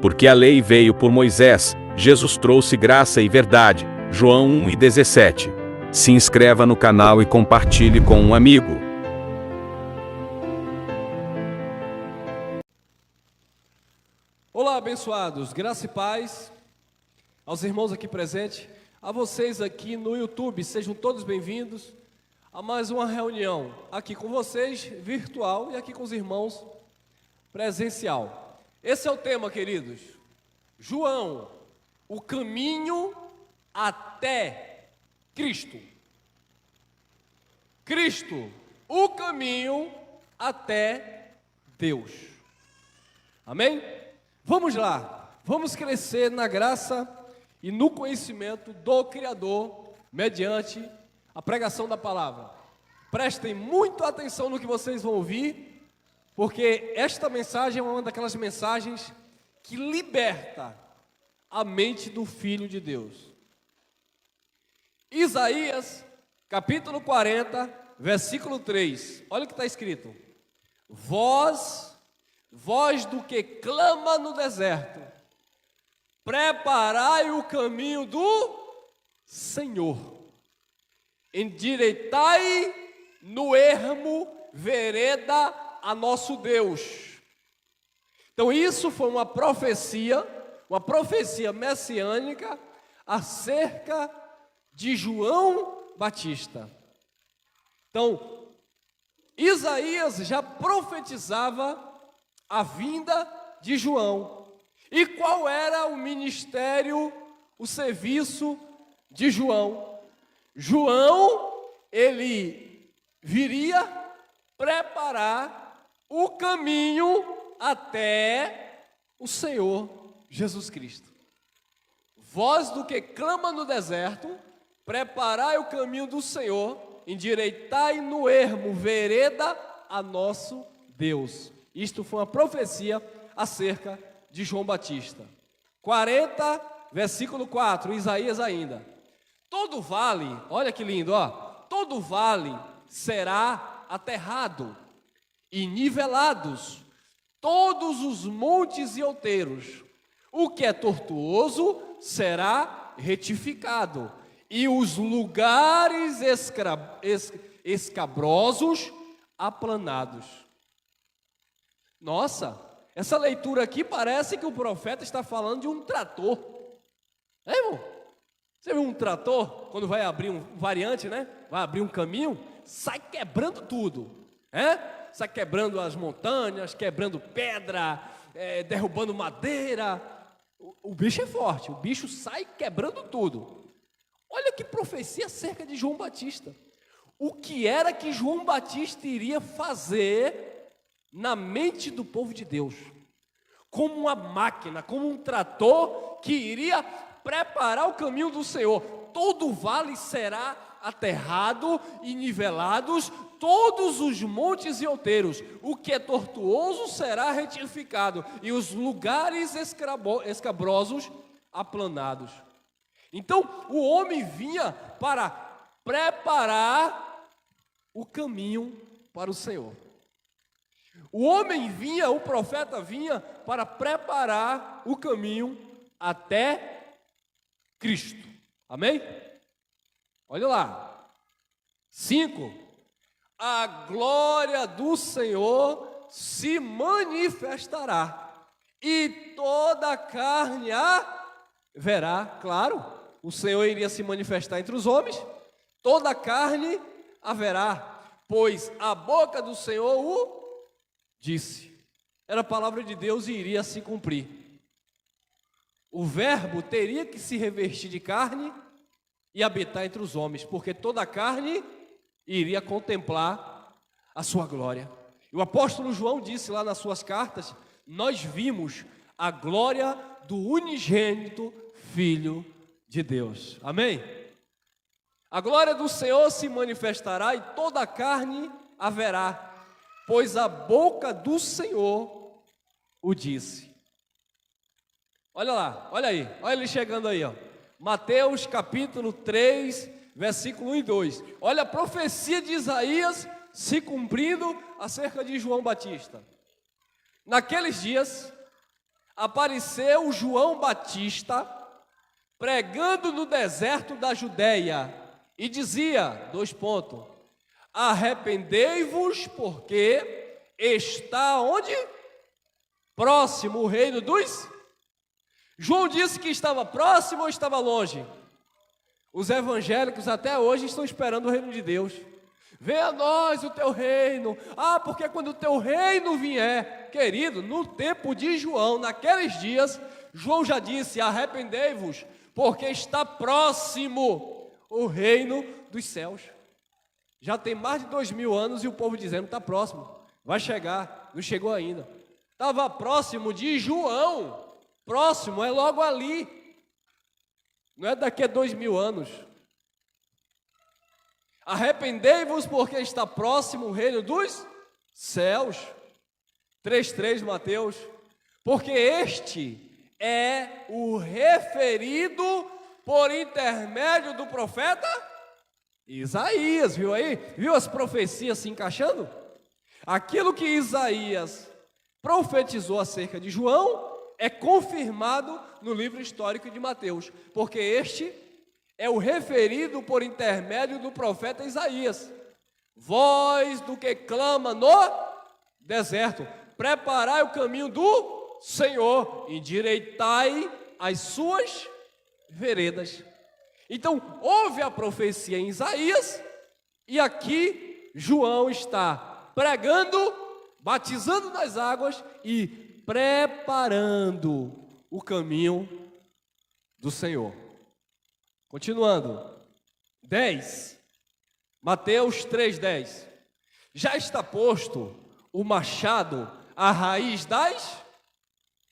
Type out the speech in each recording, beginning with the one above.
Porque a lei veio por Moisés, Jesus trouxe graça e verdade. João 1:17. Se inscreva no canal e compartilhe com um amigo. Olá, abençoados, graça e paz aos irmãos aqui presentes, a vocês aqui no YouTube, sejam todos bem-vindos a mais uma reunião aqui com vocês, virtual, e aqui com os irmãos presencial. Esse é o tema, queridos. João, o caminho até Cristo. Cristo, o caminho até Deus. Amém? Vamos lá, vamos crescer na graça e no conhecimento do Criador, mediante a pregação da palavra. Prestem muita atenção no que vocês vão ouvir, porque esta mensagem é uma daquelas mensagens que liberta a mente do Filho de Deus. Isaías, capítulo 40, versículo 3, olha o que está escrito: voz do que clama no deserto, preparai o caminho do Senhor, endireitai no ermo vereda a nosso Deus. Então isso foi uma profecia messiânica acerca de João Batista. Então, Isaías já profetizava a vinda de João. E qual era o ministério, o serviço de João? João, ele viria preparar o caminho até o Senhor Jesus Cristo. Voz do que clama no deserto, preparai o caminho do Senhor, endireitai no ermo vereda a nosso Deus. Isto foi uma profecia acerca de João Batista. 40, versículo 4, Isaías ainda. Todo vale, olha que lindo, ó. Todo vale será aterrado e nivelados todos os montes e outeiros. O que é tortuoso será retificado, e os lugares escabrosos aplanados. Nossa, essa leitura aqui parece que o profeta está falando de um trator. É, irmão? Você viu um trator, quando vai abrir um variante, né? Vai abrir um caminho, sai quebrando tudo, sai quebrando as montanhas, quebrando pedra, derrubando madeira. O bicho é forte, o bicho sai quebrando tudo. Olha que profecia acerca de João Batista. O que era que João Batista iria fazer na mente do povo de Deus? Como uma máquina, como um trator que iria preparar o caminho do Senhor. Todo vale será aterrado e nivelados todos os montes e outeiros. O que é tortuoso será retificado, e os lugares escabrosos aplanados. Então, o homem vinha para preparar o caminho para o Senhor. O homem vinha, o profeta vinha para preparar o caminho até Cristo. Amém? Olha lá. 5. A glória do Senhor se manifestará, e toda a carne a verá. Claro, o Senhor iria se manifestar entre os homens, toda a carne a verá, pois a boca do Senhor o disse. Era a palavra de Deus e iria se cumprir. O verbo teria que se revestir de carne e habitar entre os homens, porque toda a carne iria contemplar a sua glória. E o apóstolo João disse lá nas suas cartas: nós vimos a glória do unigênito Filho de Deus. Amém? A glória do Senhor se manifestará e toda a carne a verá, pois a boca do Senhor o disse. Olha lá, olha aí, olha ele chegando aí, ó. Mateus capítulo 3, versículo 1 e 2. Olha a profecia de Isaías se cumprindo acerca de João Batista. Naqueles dias, apareceu João Batista pregando no deserto da Judéia e dizia, arrependei-vos porque está onde? Próximo o reino dos... João disse que estava próximo ou estava longe? Os evangélicos até hoje estão esperando o reino de Deus. Venha a nós o teu reino. Porque quando o teu reino vier, querido, no tempo de João, naqueles dias, João já disse, arrependei-vos, porque está próximo o reino dos céus. Já tem mais de 2000 anos e o povo dizendo, está próximo, vai chegar, não chegou ainda. Estava próximo de João, próximo é logo ali, não é daqui a 2000 anos. Arrependei-vos porque está próximo o reino dos céus. 3:3 Mateus. Porque este é o referido por intermédio do profeta Isaías. Viu aí? Viu as profecias se encaixando? Aquilo que Isaías profetizou acerca de João é confirmado no livro histórico de Mateus. Porque este é o referido por intermédio do profeta Isaías. Voz do que clama no deserto, preparai o caminho do Senhor, endireitai as suas veredas. Então, houve a profecia em Isaías, e aqui João está pregando, batizando nas águas e preparando o caminho do Senhor. Continuando, 10, Mateus 3:10. Já está posto o machado à raiz das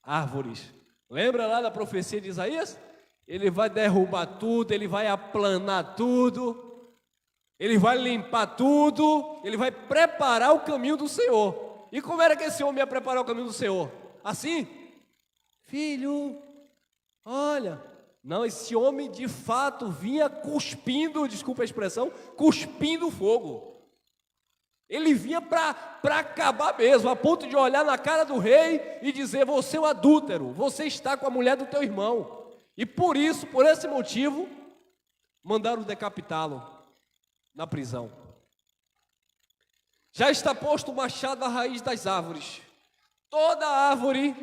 árvores. Lembra lá da profecia de Isaías? Ele vai derrubar tudo, ele vai aplanar tudo, ele vai limpar tudo, ele vai preparar o caminho do Senhor. E como era que esse homem ia preparar o caminho do Senhor? Assim? Filho, olha... Não, esse homem de fato vinha cuspindo, desculpa a expressão, cuspindo fogo. Ele vinha para acabar mesmo, a ponto de olhar na cara do rei e dizer, você é um adúltero, você está com a mulher do teu irmão. E por isso, por esse motivo, mandaram decapitá-lo na prisão. Já está posto o machado à raiz das árvores. Toda árvore,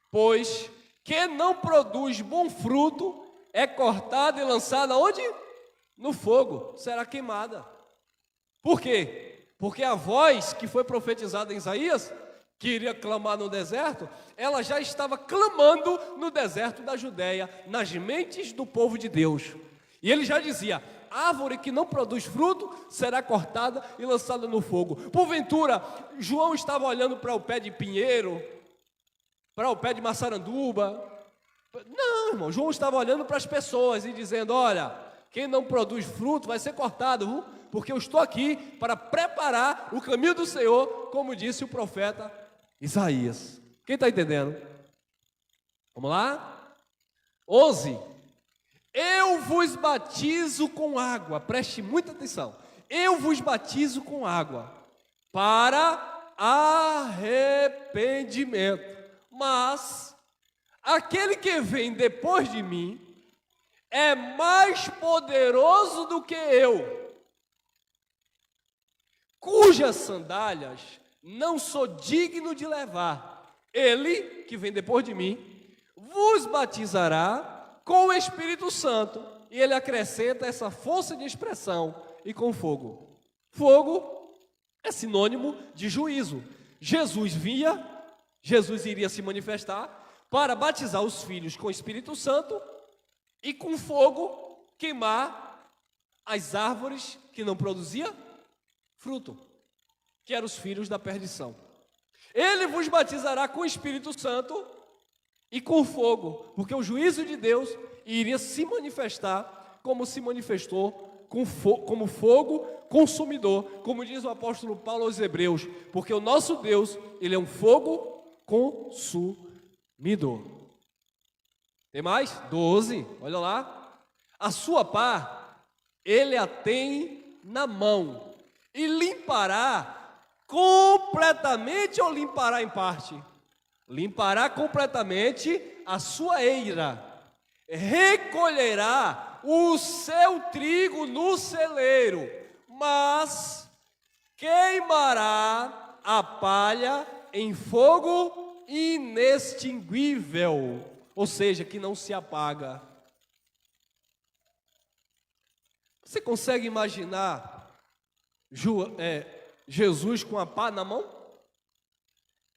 pois... que não produz bom fruto, é cortada e lançada onde? No fogo, será queimada. Por quê? Porque a voz que foi profetizada em Isaías, que iria clamar no deserto, ela já estava clamando no deserto da Judéia, nas mentes do povo de Deus. E ele já dizia, árvore que não produz fruto, será cortada e lançada no fogo. Porventura, João estava olhando para o pé de pinheiro, para o pé de maçaranduba. Não, irmão, João estava olhando para as pessoas e dizendo, olha, quem não produz fruto vai ser cortado, porque eu estou aqui para preparar o caminho do Senhor, como disse o profeta Isaías. Quem está entendendo? Vamos lá? 11. Eu vos batizo com água, preste muita atenção. Eu vos batizo com água para arrependimento. Mas aquele que vem depois de mim é mais poderoso do que eu, cujas sandálias não sou digno de levar. Ele, que vem depois de mim, vos batizará com o Espírito Santo. E ele acrescenta essa força de expressão, e com fogo. Fogo é sinônimo de juízo. Jesus iria se manifestar para batizar os filhos com o Espírito Santo e com fogo queimar as árvores que não produziam fruto, que eram os filhos da perdição. Ele vos batizará com o Espírito Santo e com fogo, porque o juízo de Deus iria se manifestar como se manifestou como fogo consumidor, como diz o apóstolo Paulo aos Hebreus, porque o nosso Deus, ele é um fogo consumidor. Tem mais? 12, olha lá. A sua pá, ele a tem na mão, e limpará completamente ou limpará em parte? limpará completamente a sua eira, recolherá o seu trigo no celeiro, mas queimará a palha em fogo inextinguível, ou seja, que não se apaga. Você consegue imaginar Jesus com a pá na mão?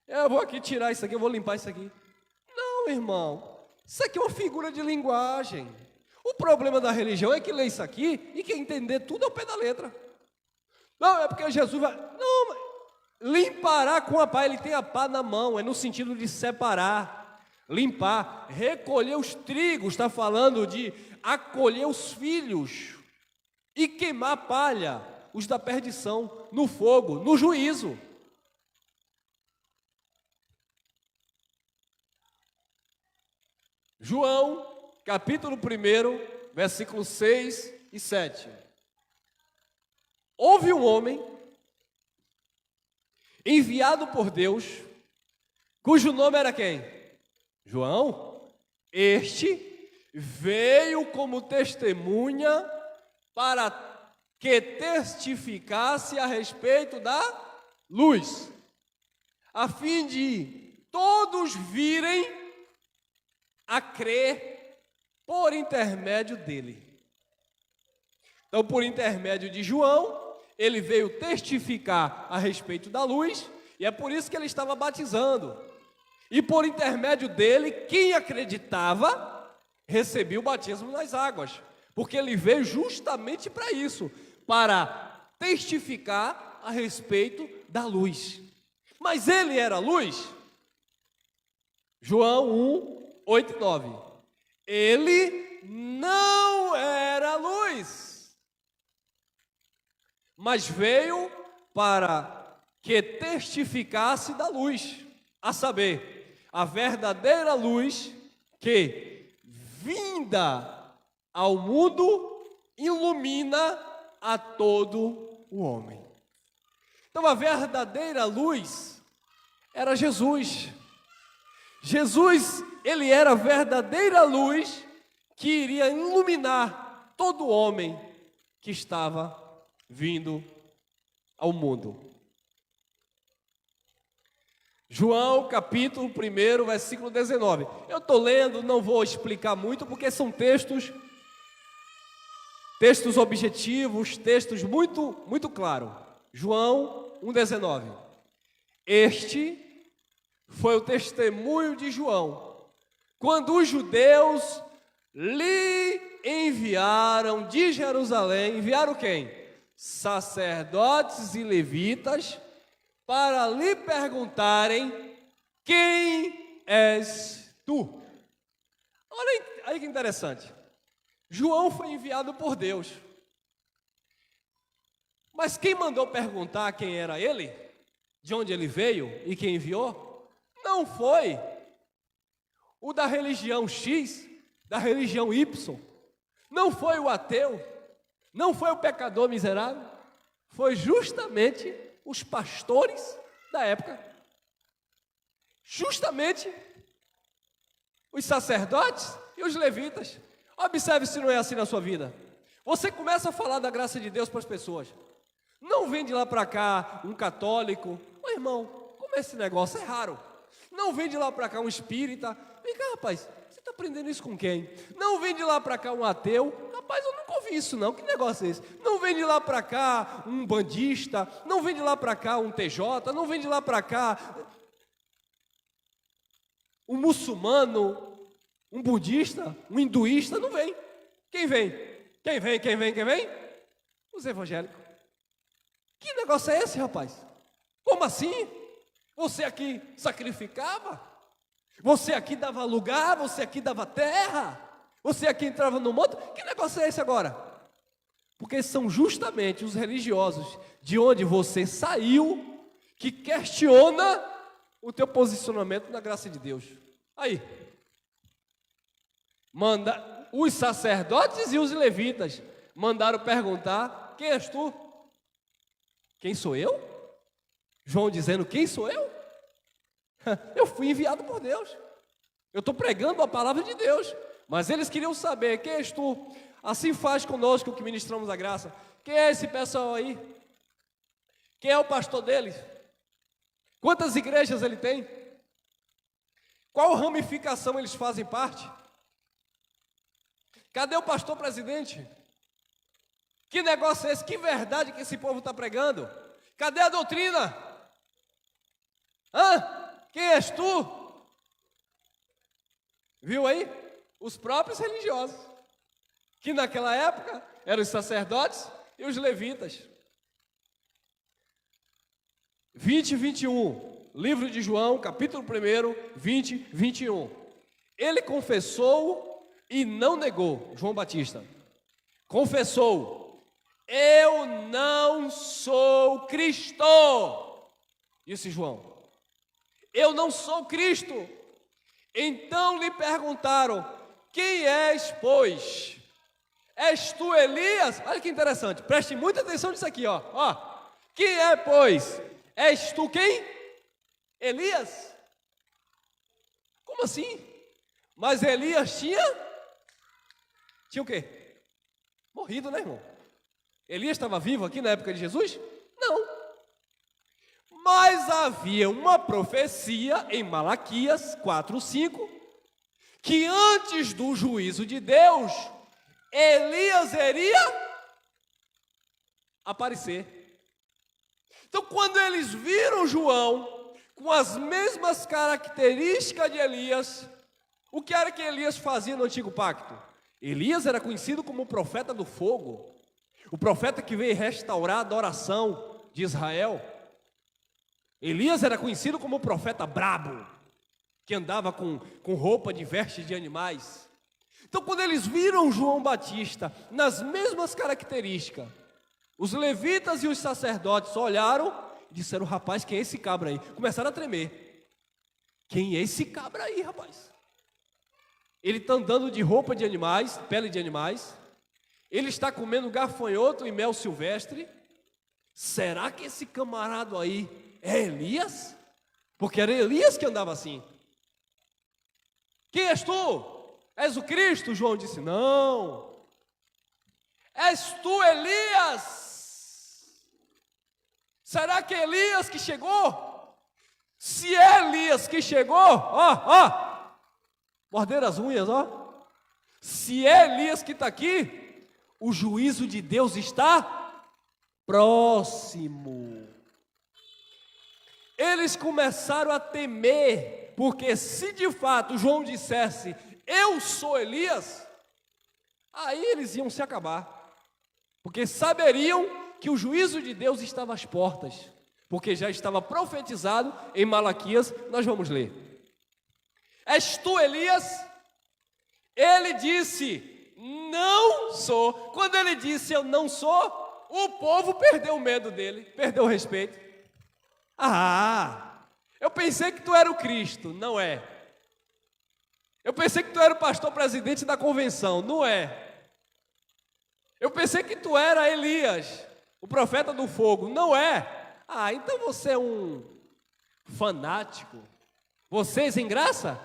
Eu vou aqui tirar isso aqui, eu vou limpar isso aqui. Não, irmão, isso aqui é uma figura de linguagem. O problema da religião é que lê isso aqui e quer entender tudo ao pé da letra. Não, é porque Jesus vai... Não, mas limpará com a pá, ele tem a pá na mão, é no sentido de separar, limpar, recolher os trigos, está falando de acolher os filhos e queimar a palha, os da perdição, no fogo, no juízo. João, capítulo 1, versículos 6 e 7. Houve um homem enviado por Deus, cujo nome era quem? João. Este veio como testemunha para que testificasse a respeito da luz, a fim de todos virem a crer por intermédio dele. Então, por intermédio de João, ele veio testificar a respeito da luz, e é por isso que ele estava batizando. E por intermédio dele, quem acreditava, recebia o batismo nas águas, porque ele veio justamente para isso, para testificar a respeito da luz. Mas ele era luz? João 1, 8 e 9. Ele não era luz, mas veio para que testificasse da luz, a saber, a verdadeira luz que, vinda ao mundo, ilumina a todo o homem. Então a verdadeira luz era Jesus. Jesus, ele era a verdadeira luz que iria iluminar todo homem que estava vindo ao mundo. João, capítulo 1, versículo 19. Eu estou lendo, não vou explicar muito, porque são textos objetivos, textos muito claros. João 1,19. Este foi o testemunho de João, quando os judeus lhe enviaram de Jerusalém, enviaram quem? Sacerdotes e levitas, para lhe perguntarem: quem és tu? Olha aí que interessante. João foi enviado por Deus, mas quem mandou perguntar quem era ele, de onde ele veio e quem enviou, não foi o da religião X, da religião Y, não foi o ateu, não foi o pecador miserável, foi justamente os pastores da época, justamente os sacerdotes e os levitas. Observe se não é assim na sua vida. Você começa a falar da graça de Deus para as pessoas, não vem de lá para cá um católico: ô irmão, como esse negócio é raro. Não vem de lá para cá um espírita: vem cá, rapaz, você está aprendendo isso com quem? Não vem de lá para cá um ateu: rapaz, eu nunca ouvi isso não, que negócio é esse? Não vem de lá para cá um bandista, não vem de lá para cá um TJ, não vem de lá para cá um muçulmano, um budista, um hinduísta, não vem. Quem vem? Quem vem? Os evangélicos. Que negócio é esse, rapaz? Como assim? Você aqui sacrificava? Você aqui dava lugar? Você aqui dava terra? Você aqui entrava no monte? Que negócio é esse agora? Porque são justamente os religiosos de onde você saiu que questiona o teu posicionamento na graça de Deus. Aí, manda os sacerdotes e os levitas mandaram perguntar: quem és tu? Quem sou eu? João dizendo: quem sou eu? Eu fui enviado por Deus. Eu estou pregando a palavra de Deus. Mas eles queriam saber: quem és tu? Assim faz conosco que ministramos a graça. Quem é esse pessoal aí? Quem é o pastor deles? Quantas igrejas ele tem? Qual ramificação eles fazem parte? Cadê o pastor presidente? Que negócio é esse? Que verdade que esse povo está pregando? Cadê a doutrina? Quem és tu? Viu aí? Os próprios religiosos, que naquela época eram os sacerdotes e os levitas. 20 e 21, livro de João, capítulo 1, 20 e 21. Ele confessou e não negou, João Batista. Confessou: eu não sou Cristo. Disse João: eu não sou Cristo. Então lhe perguntaram: quem és, pois? És tu Elias? Olha que interessante, preste muita atenção nisso aqui, ó. Quem é, pois? És tu quem? Elias? Como assim? Mas Elias tinha o quê? Morrido, né, irmão? Elias estava vivo aqui na época de Jesus? Não. Mas havia uma profecia em Malaquias 4:5, que antes do juízo de Deus, Elias iria aparecer. Então, quando eles viram João com as mesmas características de Elias, o que era que Elias fazia no antigo pacto? Elias era conhecido como o profeta do fogo, o profeta que veio restaurar a adoração de Israel. Elias era conhecido como o profeta brabo, que andava com roupa de vestes de animais. Então, quando eles viram João Batista nas mesmas características, os levitas e os sacerdotes olharam e disseram: rapaz, quem é esse cabra aí? Começaram a tremer. Quem é esse cabra aí, rapaz? Ele está andando de roupa de animais, pele de animais. Ele está comendo gafanhoto e mel silvestre. Será que esse camarada aí é Elias? Porque era Elias que andava assim. Quem és tu? És o Cristo? João disse: não. És tu Elias? Será que é Elias que chegou? Se é Elias que chegou, morder as unhas, Se é Elias que está aqui, o juízo de Deus está próximo. Eles começaram a temer, porque se de fato João dissesse: eu sou Elias, aí eles iam se acabar, porque saberiam que o juízo de Deus estava às portas, porque já estava profetizado em Malaquias. Nós vamos ler: és tu Elias? Ele disse: não sou. Quando ele disse eu não sou, o povo perdeu o medo dele, perdeu o respeito. Eu pensei que tu era o Cristo. Não é. Eu pensei que tu era o pastor presidente da convenção. Não é. Eu pensei que tu era Elias, o profeta do fogo. Não é. Então você é um fanático. Vocês em graça?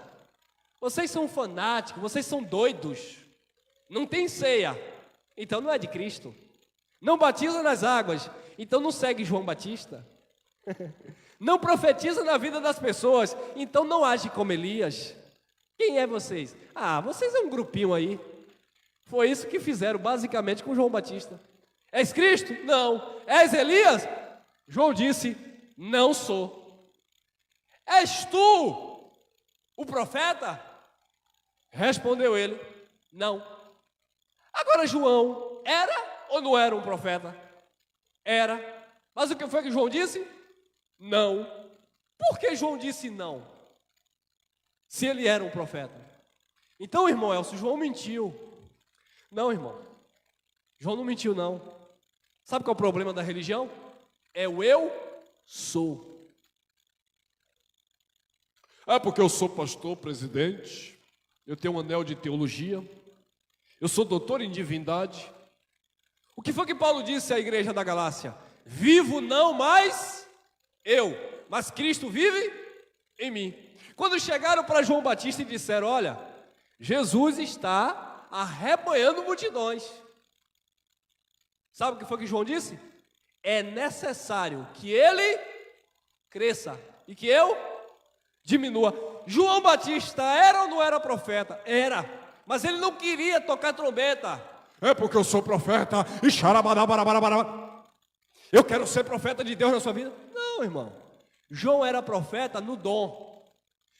Vocês são fanáticos, vocês são doidos. Não tem ceia, então não é de Cristo. Não batiza nas águas, então não segue João Batista. Não profetiza na vida das pessoas, então não age como Elias. Quem é vocês? Vocês é um grupinho aí. Foi isso que fizeram basicamente com João Batista. És Cristo? Não. És Elias? João disse: não sou. És tu o profeta? Respondeu ele: não. Agora João era ou não era um profeta? Era. Mas o que foi que João disse? Não. Por que João disse não? Se ele era um profeta. Então, irmão Elcio, João mentiu. Não, irmão, João não mentiu, não. Sabe qual é o problema da religião? É o eu sou. Porque eu sou pastor, presidente, eu tenho um anel de teologia, eu sou doutor em divindade. O que foi que Paulo disse à igreja da Galácia? Vivo não mais eu, mas Cristo vive em mim. Quando chegaram para João Batista e disseram: olha, Jesus está arrebanhando multidões. Sabe o que foi que João disse? É necessário que ele cresça e que eu diminua. João Batista era ou não era profeta? Era, mas ele não queria tocar trombeta. É porque eu sou profeta e xarabarabarabarabarabara. Eu quero ser profeta de Deus na sua vida. Não, irmão. João era profeta no dom.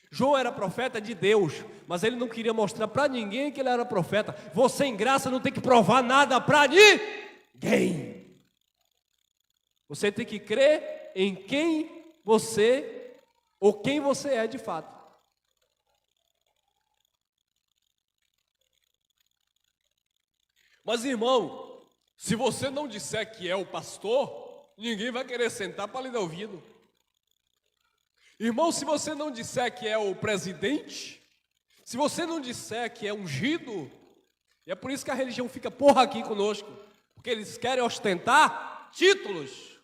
João era profeta de Deus, mas ele não queria mostrar para ninguém que ele era profeta. Você em graça não tem que provar nada para ninguém. Você tem que crer em quem você, ou quem você é de fato. Mas, irmão, se você não disser que é o pastor, ninguém vai querer sentar para lhe dar ouvido. Irmão, se você não disser que é o presidente, se você não disser que é ungido, e é por isso que a religião fica porra aqui conosco, porque eles querem ostentar títulos.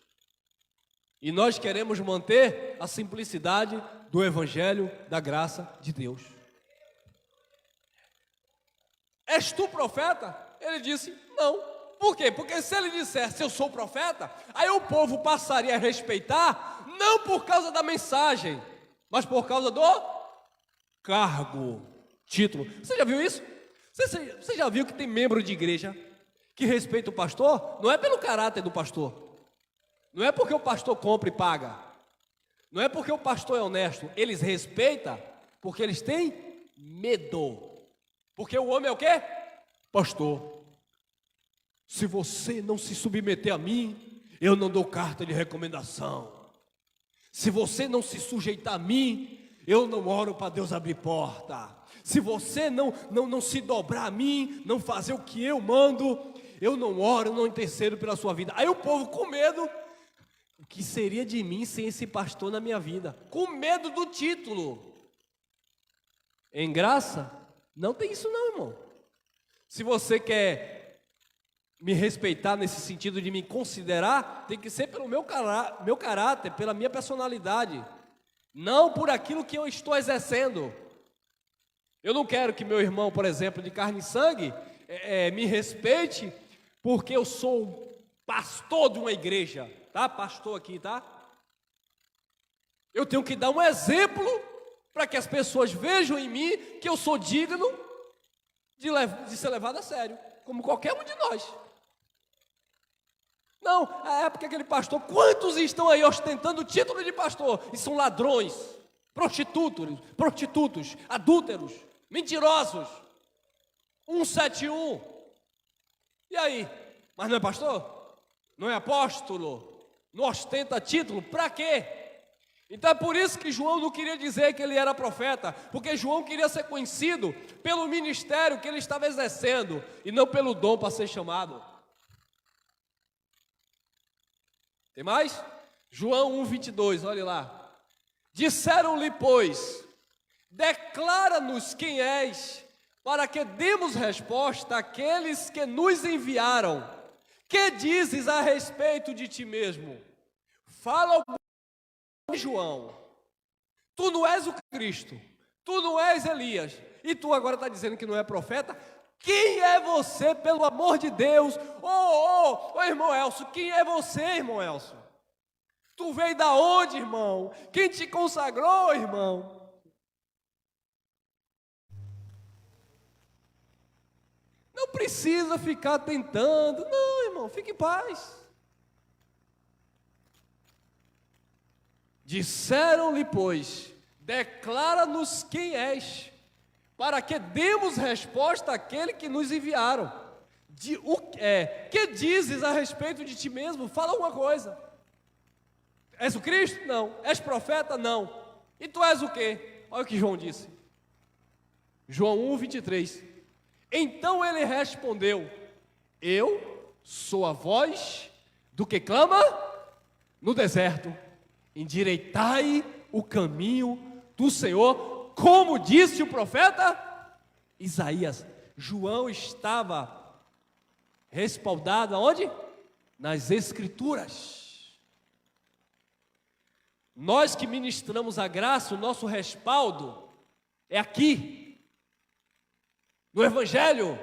E nós queremos manter a simplicidade do evangelho da graça de Deus. És tu profeta? Ele disse, não. Por quê? Porque se ele dissesse eu sou profeta, aí o povo passaria a respeitar, não por causa da mensagem, mas por causa do cargo, título. Você já viu isso? Você já viu que tem membro de igreja que respeita o pastor? Não é pelo caráter do pastor. Não é porque o pastor compra e paga. Não é porque o pastor é honesto. Eles respeitam porque eles têm medo. Porque o homem é o quê? Pastor. Se você não se submeter a mim, eu não dou carta de recomendação. Se você não se sujeitar a mim, eu não oro para Deus abrir porta. Se você não se dobrar a mim, não fazer o que eu mando, eu não oro, não intercedo pela sua vida. Aí o povo com medo, o que seria de mim sem esse pastor na minha vida? Com medo do título. Em graça, não tem isso não, irmão. Se você quer me respeitar nesse sentido de me considerar, tem que ser pelo meu caráter, pela minha personalidade, não por aquilo que eu estou exercendo. Eu não quero que meu irmão, por exemplo, de carne e sangue, me respeite porque eu sou um pastor de uma igreja, tá? Pastor aqui, tá? Eu tenho que dar um exemplo para que as pessoas vejam em mim que eu sou digno de ser levado a sério, como qualquer um de nós. Não, é porque aquele pastor, quantos estão aí ostentando o título de pastor e são ladrões, prostitutos, adúlteros, mentirosos, 171. E aí? Mas não é pastor? Não é apóstolo? Não ostenta título? Para quê? Então é por isso que João não queria dizer que ele era profeta, porque João queria ser conhecido pelo ministério que ele estava exercendo e não pelo dom para ser chamado. Tem mais? João 1:22, olhe lá. Disseram-lhe, pois, declara-nos quem és, para que demos resposta àqueles que nos enviaram. Que dizes a respeito de ti mesmo? Fala ao João. Tu não és o Cristo, tu não és Elias, e tu agora está dizendo que não é profeta? Quem é você, pelo amor de Deus? Ô, irmão Elcio, quem é você, irmão Elcio? Tu veio da onde, irmão? Quem te consagrou, irmão? Não precisa ficar tentando. Não, irmão, fique em paz. Disseram-lhe, pois, declara-nos quem és, para que demos resposta àquele que nos enviaram. Que dizes a respeito de ti mesmo? Fala alguma coisa. És o Cristo? Não. És profeta? Não. E tu és o quê? Olha o que João disse. João 1:23. Então ele respondeu: eu sou a voz do que clama no deserto. Endireitai o caminho do Senhor, como disse o profeta Isaías. João estava respaldado aonde? Nas Escrituras. Nós que ministramos a graça, o nosso respaldo é aqui, no Evangelho.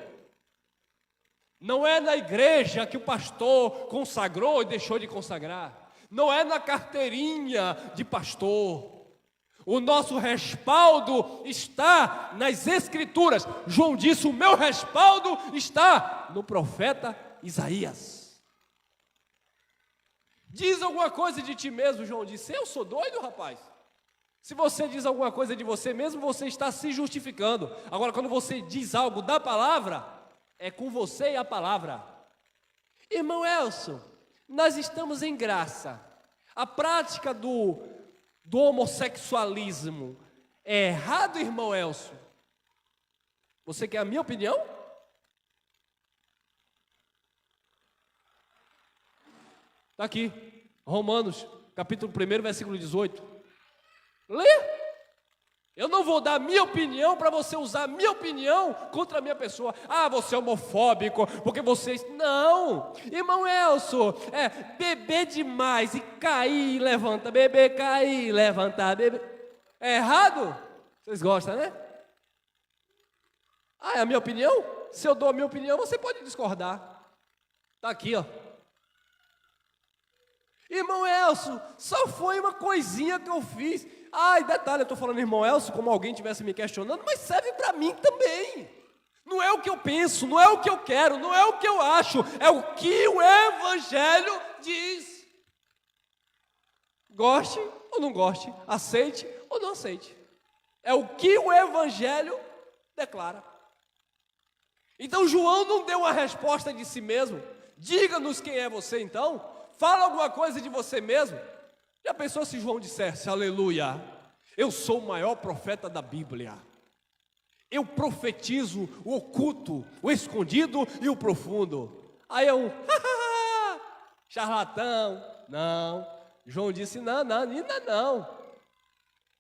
Não é na igreja que o pastor consagrou e deixou de consagrar. Não é na carteirinha de pastor. O nosso respaldo está nas Escrituras. João disse: o meu respaldo está no profeta Isaías. Diz alguma coisa de ti mesmo, João disse. Eu sou doido, rapaz. Se você diz alguma coisa de você mesmo, você está se justificando. Agora, quando você diz algo da palavra, é com você e a palavra. Irmão Elson, nós estamos em graça. A prática do homossexualismo é errado, irmão Elson? Você quer a minha opinião? Está aqui, Romanos, capítulo 1, versículo 18. Lê. Eu não vou dar a minha opinião para você usar a minha opinião contra a minha pessoa. Ah, você é homofóbico, porque vocês... Não, irmão Elson, beber demais e cair e levanta, beber, cair, levantar, beber. É errado? Vocês gostam, né? Ah, é a minha opinião? Se eu dou a minha opinião, você pode discordar. Está aqui, ó. Irmão Elson, só foi uma coisinha que eu fiz. Ai, detalhe, eu estou falando irmão Elson como alguém estivesse me questionando, mas serve para mim também. Não é o que eu penso, não é o que eu quero, não é o que eu acho, é o que o Evangelho diz. Goste ou não goste, aceite ou não aceite. É o que o Evangelho declara. Então João não deu uma resposta de si mesmo. Diga-nos quem é você então. Fala alguma coisa de você mesmo. Já pensou se João dissesse, aleluia, eu sou o maior profeta da Bíblia. Eu profetizo o oculto, o escondido e o profundo. Aí é um charlatão. Não, João disse, não.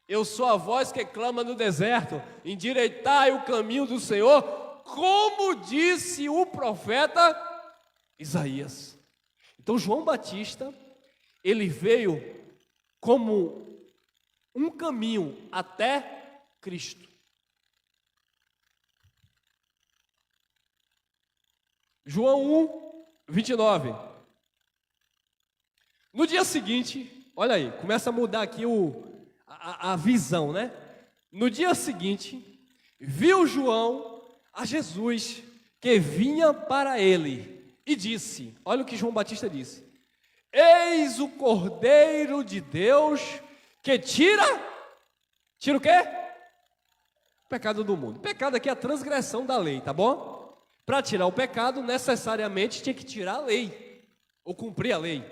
Eu sou a voz que clama no deserto, endireitai o caminho do Senhor, como disse o profeta Isaías. Então João Batista, ele veio como um caminho até Cristo. João 1, 29. No dia seguinte, olha aí, começa a mudar aqui a visão, né? No dia seguinte, viu João a Jesus que vinha para ele e disse, olha o que João Batista disse: eis o Cordeiro de Deus que tira o quê? O pecado do mundo. Pecado aqui é a transgressão da lei, tá bom? Para tirar o pecado, necessariamente tinha que tirar a lei, ou cumprir a lei.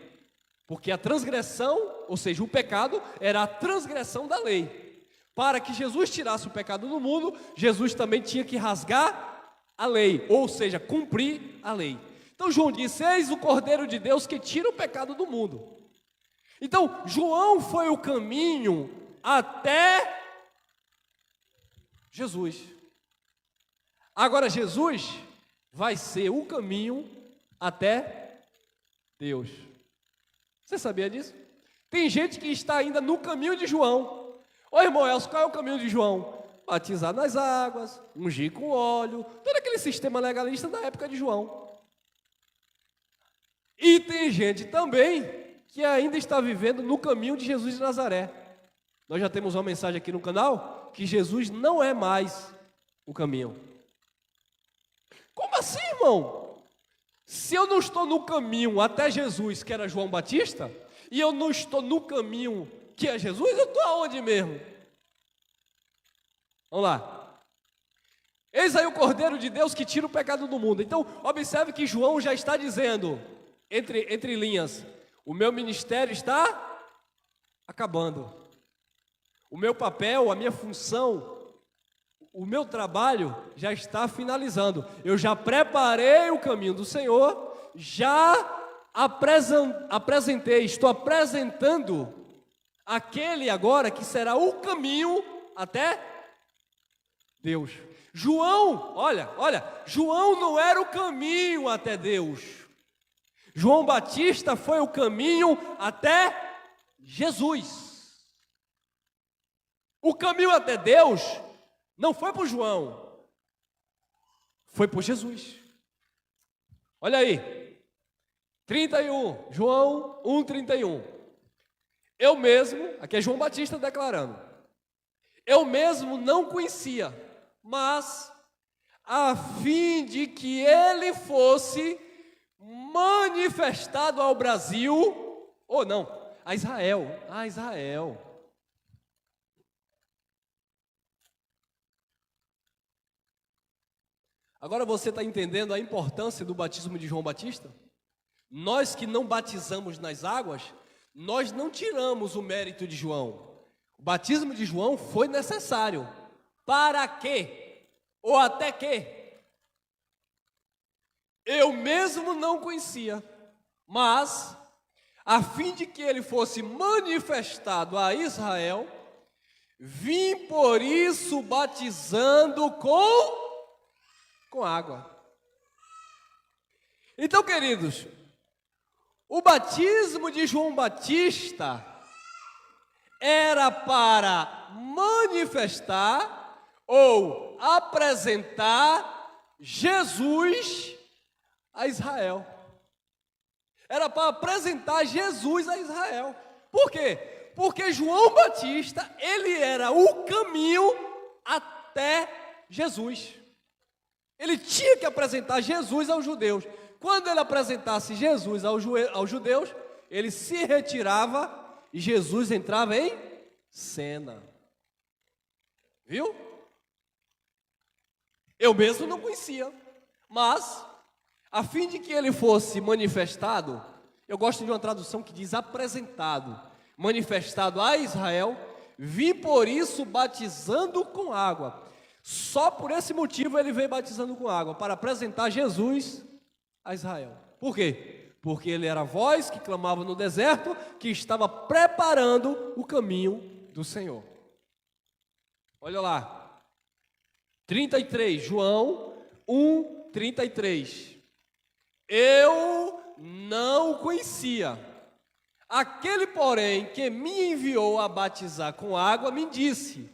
Porque a transgressão, ou seja, o pecado, era a transgressão da lei. Para que Jesus tirasse o pecado do mundo, Jesus também tinha que rasgar a lei, ou seja, cumprir a lei. Então João disse, eis o Cordeiro de Deus que tira o pecado do mundo. Então João foi o caminho até Jesus. Agora Jesus vai ser o caminho até Deus. Você sabia disso? Tem gente que está ainda no caminho de João. Ô irmão Elcio, qual é o caminho de João? Batizar nas águas, ungir com óleo, todo aquele sistema legalista da época de João. E tem gente também que ainda está vivendo no caminho de Jesus de Nazaré. Nós já temos uma mensagem aqui no canal que Jesus não é mais o caminho. Como assim, irmão? Se eu não estou no caminho até Jesus, que era João Batista, e eu não estou no caminho que é Jesus, eu estou aonde mesmo? Vamos lá. Eis aí o Cordeiro de Deus que tira o pecado do mundo. Então, observe que João já está dizendo, entre linhas, o meu ministério está acabando. O meu papel, a minha função, o meu trabalho já está finalizando. Eu já preparei o caminho do Senhor, já apresentei, estou apresentando aquele agora que será o caminho até Deus. João, olha, João não era o caminho até Deus. João Batista foi o caminho até Jesus. O caminho até Deus não foi por João, foi por Jesus. Olha aí, 31, João 1,31. Eu mesmo, aqui é João Batista declarando, eu mesmo não conhecia, mas a fim de que ele fosse manifestado ao Brasil, ou não, a Israel, Agora você está entendendo a importância do batismo de João Batista? Nós que não batizamos nas águas, nós não tiramos o mérito de João. O batismo de João foi necessário. Para quê? Ou até que? Eu mesmo não conhecia, mas, a fim de que ele fosse manifestado a Israel, vim por isso batizando com água. Então, queridos, o batismo de João Batista era para manifestar ou apresentar Jesus a Israel. Era para apresentar Jesus a Israel. Por quê? Porque João Batista, ele era o caminho até Jesus. Ele tinha que apresentar Jesus aos judeus. Quando ele apresentasse Jesus aos judeus, ele se retirava e Jesus entrava em cena. Viu? Eu mesmo não conhecia, mas, a fim de que ele fosse manifestado, eu gosto de uma tradução que diz apresentado, manifestado a Israel, vim por isso batizando com água. Só por esse motivo ele veio batizando com água, para apresentar Jesus a Israel. Por quê? Porque ele era a voz que clamava no deserto, que estava preparando o caminho do Senhor. Olha lá, 33, João 1:33. Eu não o conhecia. Aquele, porém, que me enviou a batizar com água, me disse: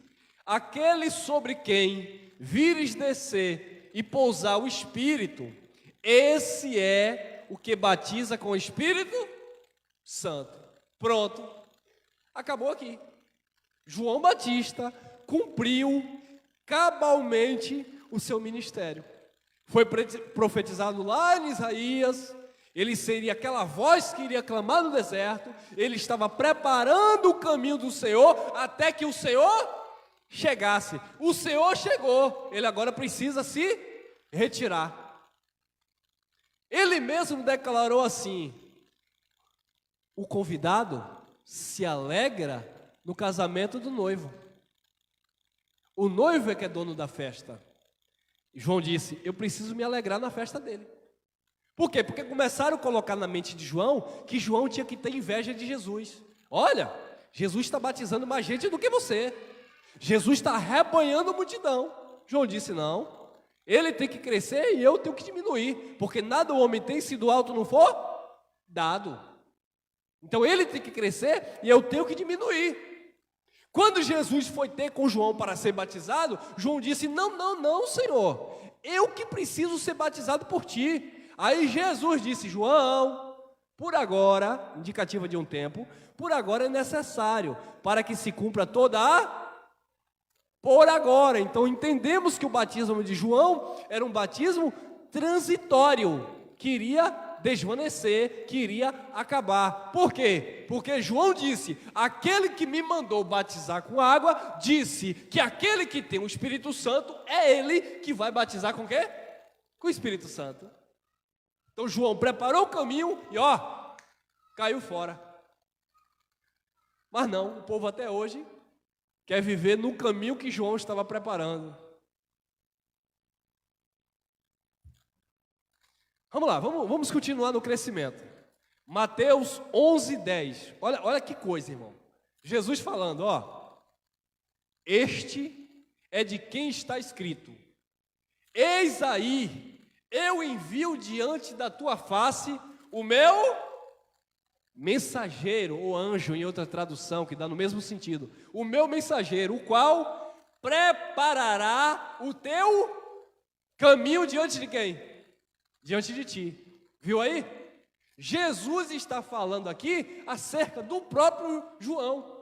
aquele sobre quem vires descer e pousar o Espírito, esse é o que batiza com o Espírito Santo. Pronto, acabou aqui. João Batista cumpriu cabalmente o seu ministério. Foi profetizado lá em Isaías, ele seria aquela voz que iria clamar no deserto, ele estava preparando o caminho do Senhor, até que o Senhor chegasse. O Senhor chegou, ele agora precisa se retirar. Ele mesmo declarou assim: o convidado se alegra no casamento do noivo. O noivo é que é dono da festa. João disse: eu preciso me alegrar na festa dele. Por quê? Porque começaram a colocar na mente de João que João tinha que ter inveja de Jesus. Olha, Jesus está batizando mais gente do que você. Jesus está arrebanhando a multidão. João disse: não, ele tem que crescer e eu tenho que diminuir, porque nada o homem tem se do alto não for dado. Então ele tem que crescer e eu tenho que diminuir. Quando Jesus foi ter com João para ser batizado, João disse: não, Senhor, eu que preciso ser batizado por ti. Aí Jesus disse: João, por agora, indicativa de um tempo, por agora é necessário, para que se cumpra toda a... Por agora. Então entendemos que o batismo de João era um batismo transitório, que iria desvanecer, que iria acabar. Por quê? Porque João disse: aquele que me mandou batizar com água, disse que aquele que tem o Espírito Santo, é ele que vai batizar com o quê? Com o Espírito Santo. Então João preparou o caminho e caiu fora. Mas não, o povo até hoje quer viver no caminho que João estava preparando. Vamos lá, vamos continuar no crescimento. Mateus 11:10. Olha que coisa, irmão. Jesus falando, este é de quem está escrito: eis aí, eu envio diante da tua face o meu mensageiro ou anjo, em outra tradução, que dá no mesmo sentido. O meu mensageiro, o qual preparará o teu caminho diante de quem? Diante de ti. Viu aí? Jesus está falando aqui acerca do próprio João.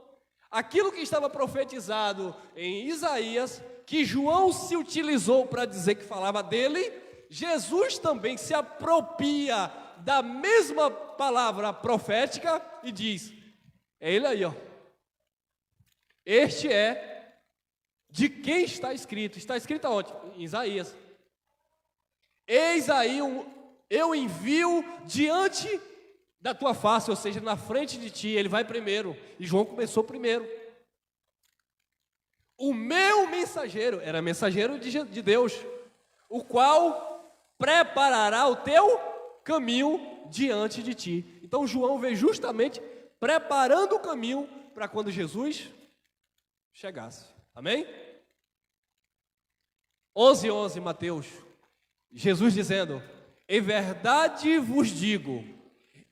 Aquilo que estava profetizado em Isaías, que João se utilizou para dizer que falava dele, Jesus também se apropria da mesma palavra profética e diz: é ele aí, ó. Este é de quem está escrito. Está escrito aonde? Em Isaías. Eis aí, eu envio diante da tua face, ou seja, na frente de ti. Ele vai primeiro, e João começou primeiro. O meu mensageiro, era mensageiro de Deus, o qual preparará o teu caminho diante de ti. Então João veio justamente preparando o caminho para quando Jesus chegasse. Amém? 11:11, Mateus. Jesus dizendo: em verdade vos digo,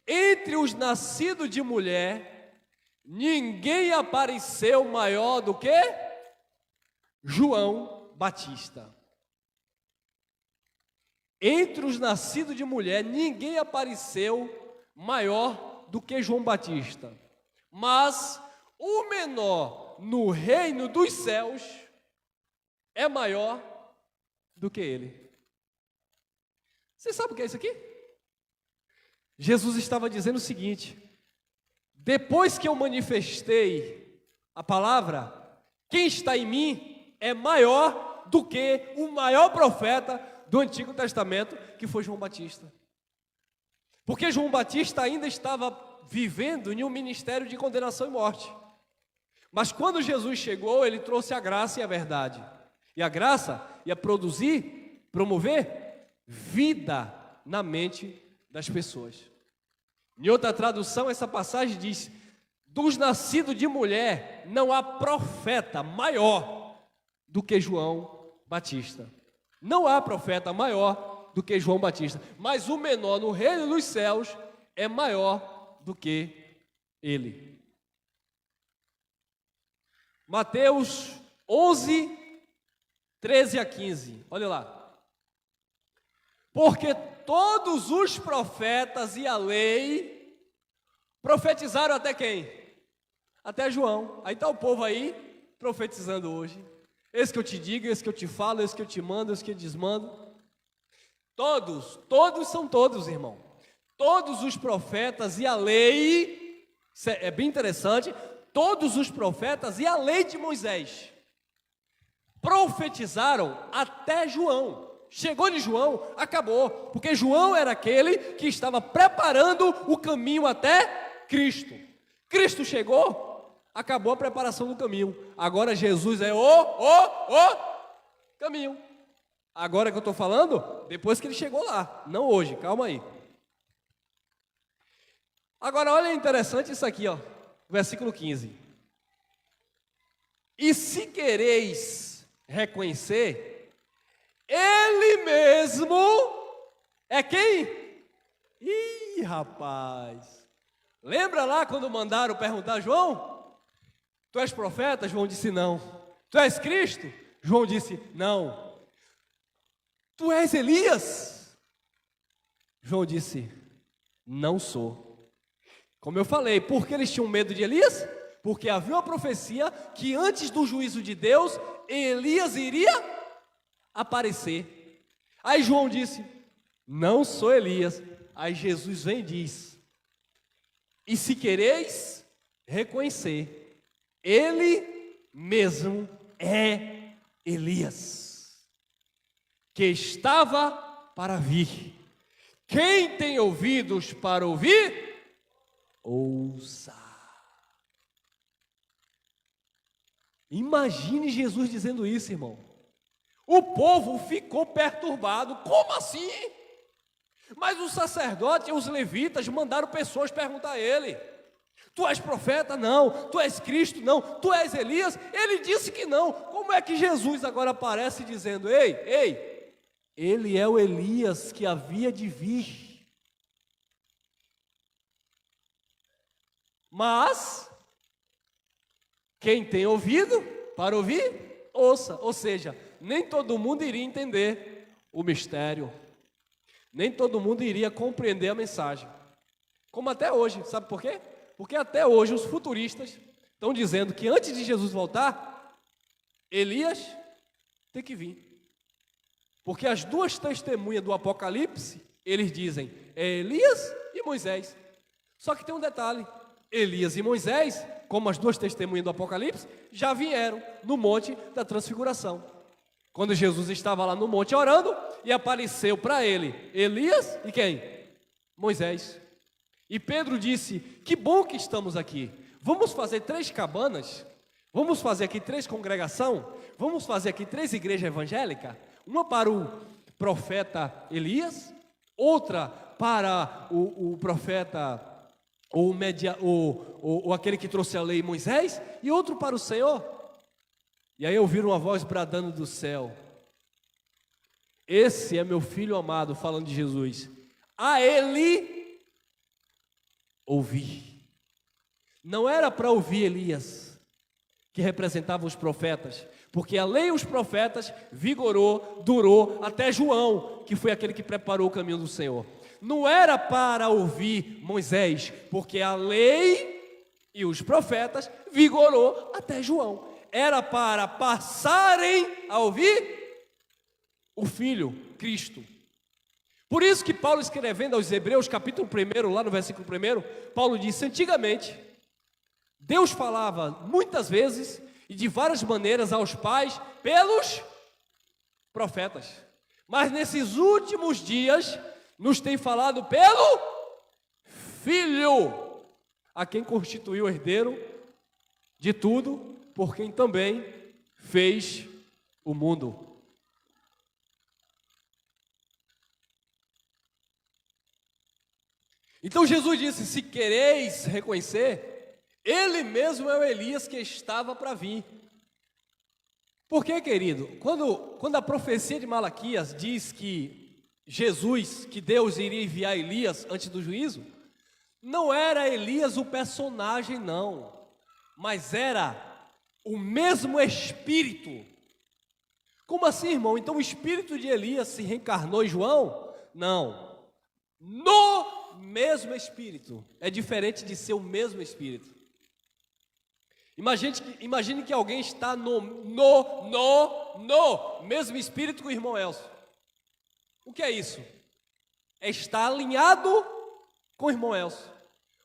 entre os nascidos de mulher, ninguém apareceu maior do que João Batista. Entre os nascidos de mulher, ninguém apareceu maior do que João Batista. Mas o menor no reino dos céus é maior do que ele. Você sabe o que é isso aqui? Jesus estava dizendo o seguinte: depois que eu manifestei a palavra, quem está em mim é maior do que o maior profeta do Antigo Testamento, que foi João Batista. Porque João Batista ainda estava vivendo em um ministério de condenação e morte. Mas quando Jesus chegou, ele trouxe a graça e a verdade. E a graça ia promover vida na mente das pessoas. Em outra tradução, essa passagem diz: dos nascidos de mulher não há profeta maior do que João Batista. Não há profeta maior do que João Batista, mas o menor no reino dos céus é maior do que ele. Mateus 11:13-15, olha lá. Porque todos os profetas e a lei profetizaram até quem? Até João. Aí está o povo aí profetizando hoje. Esse que eu te digo, esse que eu te falo, esse que eu te mando, esse que eu desmando. Todos são todos, irmão. Todos os profetas e a lei, é bem interessante, todos os profetas e a lei de Moisés profetizaram até João. Chegou de João, acabou, porque João era aquele que estava preparando o caminho até Cristo. Cristo chegou, acabou a preparação do caminho. Agora Jesus é o caminho. Agora que eu estou falando, depois que ele chegou lá, não hoje, calma aí. Agora olha interessante isso aqui, ó, versículo 15. E se quereis reconhecer, ele mesmo é quem? Ih, rapaz. Lembra lá quando mandaram perguntar a João? Tu és profeta? João disse não. Tu és Cristo? João disse não. Tu és Elias? João disse não sou. Como eu falei, por que eles tinham medo de Elias? Porque havia uma profecia que antes do juízo de Deus, Elias iria aparecer. Aí João disse não sou Elias. Aí Jesus vem e diz: e se quereis reconhecer, ele mesmo é Elias, que estava para vir. Quem tem ouvidos para ouvir, ouça. Imagine Jesus dizendo isso, irmão. O povo ficou perturbado. Como assim? Mas o sacerdote e os levitas mandaram pessoas perguntar a ele: tu és profeta? Não. Tu és Cristo? Não. Tu és Elias? Ele disse que não. Como é que Jesus agora aparece dizendo: ei, ele é o Elias que havia de vir? Mas quem tem ouvido para ouvir, ouça. Ou seja, nem todo mundo iria entender o mistério. Nem todo mundo iria compreender a mensagem. Como até hoje, sabe por quê? Porque até hoje os futuristas estão dizendo que antes de Jesus voltar, Elias tem que vir. Porque as duas testemunhas do Apocalipse, eles dizem, é Elias e Moisés. Só que tem um detalhe, Elias e Moisés, como as duas testemunhas do Apocalipse, já vieram no Monte da Transfiguração. Quando Jesus estava lá no monte orando, e apareceu para ele Elias e quem? Moisés. E Pedro disse, que bom que estamos aqui. Vamos fazer 3 cabanas, vamos fazer aqui 3 congregações, vamos fazer aqui 3 igrejas evangélicas, uma para o profeta Elias, outra para o profeta, ou aquele que trouxe a lei, Moisés, e outro para o Senhor. E aí ouviram uma voz bradando do céu, esse é meu filho amado, falando de Jesus, a ele ouvi. Não era para ouvir Elias, que representava os profetas, porque a lei e os profetas vigorou, durou até João, que foi aquele que preparou o caminho do Senhor. Não era para ouvir Moisés, porque a lei e os profetas vigorou até João. Era para passarem a ouvir o Filho, Cristo. Por isso que Paulo, escrevendo aos Hebreus, capítulo 1, lá no versículo 1, Paulo disse, antigamente, Deus falava muitas vezes e de várias maneiras aos pais pelos profetas. Mas nesses últimos dias, nos tem falado pelo Filho, a quem constituiu herdeiro de tudo, por quem também fez o mundo. Então Jesus disse, se quereis reconhecer, ele mesmo é o Elias que estava para vir. Por quê, querido? Quando a profecia de Malaquias diz que Jesus, que Deus iria enviar Elias antes do juízo, não era Elias o personagem, não, mas era o mesmo Espírito. Como assim, irmão? Então o Espírito de Elias se reencarnou em João? Não, no mesmo Espírito. É diferente de ser o mesmo Espírito. Imagine que alguém está no mesmo Espírito que o irmão Elcio. O que é isso? É estar alinhado com o irmão Elcio.